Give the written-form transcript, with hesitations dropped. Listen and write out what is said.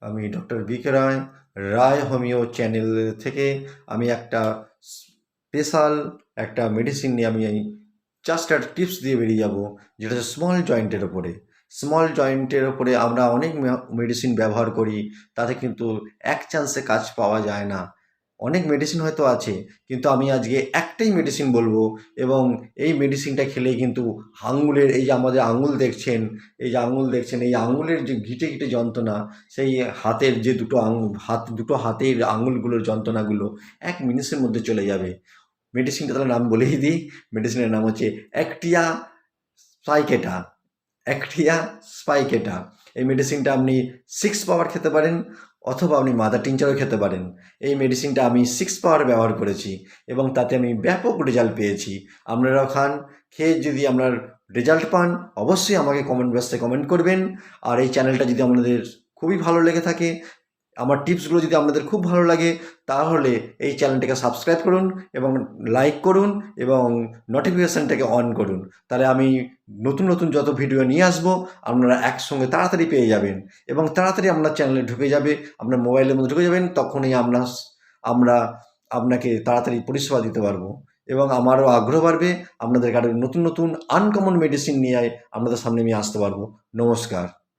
আমি doctor BK রায়, রায় homeo channel থেকে আমি একটা স্পেশাল একটা মেডিসিন নিয়ে আমি জাস্ট একটা টিপস দিয়ে বেরিয়ে যাব, যেটা হচ্ছে স্মল জয়েন্টের ওপরে। স্মল জয়েন্টের ওপরে আমরা অনেক মেডিসিন ব্যবহার করি, তাতে কিন্তু এক চান্সে কাজ পাওয়া যায় না। অনেক মেডিসিন হয়তো আছে, কিন্তু আমি আজকে একটাই মেডিসিন বলবো, এবং এই মেডিসিনটা খেলেই কিন্তু আঙুলের, এই যে আমাদের আঙুল দেখছেন, এই যে আঙুল দেখছেন, এই আঙুলের যে ঘিটে ঘিটে যন্ত্রণা, সেই হাতের যে দুটো হাতের আঙুলগুলোর যন্ত্রণাগুলো 1 মিনিটের মধ্যে চলে যাবে। মেডিসিনটা তাহলে নাম বলেই দিই। মেডিসিনের নাম হচ্ছে অ্যাক্টিয়া স্পাইকেটা। অ্যাক্টিয়া স্পাইকেটা। এই মেডিসিনটা আপনি 6 পাওয়ার খেতে পারেন, অথবা আপনি মাদার টিনচারও খেতে পারেন। এই মেডিসিনটা আমি 6 পাওয়ার ব্যবহার করেছি, এবং তাতে আমি ব্যাপক রেজাল্ট পেয়েছি। আপনারাও খান। খেয়ে যদি আপনার রেজাল্ট পান, অবশ্যই আমাকে কমেন্ট বক্সে কমেন্ট করবেন। আর এই চ্যানেলটা যদি আপনাদের খুবই ভালো লেগে থাকে, আমার টিপসগুলো যদি আপনাদের খুব ভালো লাগে, তাহলে এই চ্যানেলটাকে সাবস্ক্রাইব করুন, এবং লাইক করুন, এবং নোটিফিকেশানটাকে অন করুন। তাহলে আমি নতুন নতুন যত ভিডিও নিয়ে আসবো, আপনারা একসঙ্গে তাড়াতাড়ি পেয়ে যাবেন, এবং তাড়াতাড়ি আপনার চ্যানেলে ঢুকে যাবে, আপনার মোবাইলের মধ্যে ঢুকে যাবেন। তখনই আমরা আপনাকে তাড়াতাড়ি পরিষেবা দিতে পারবো, এবং আমারও আগ্রহ বাড়বে। আপনাদের আরও নতুন নতুন আনকমন মেডিসিন নিয়ে আপনাদের সামনে আমি আসতে পারবো। নমস্কার।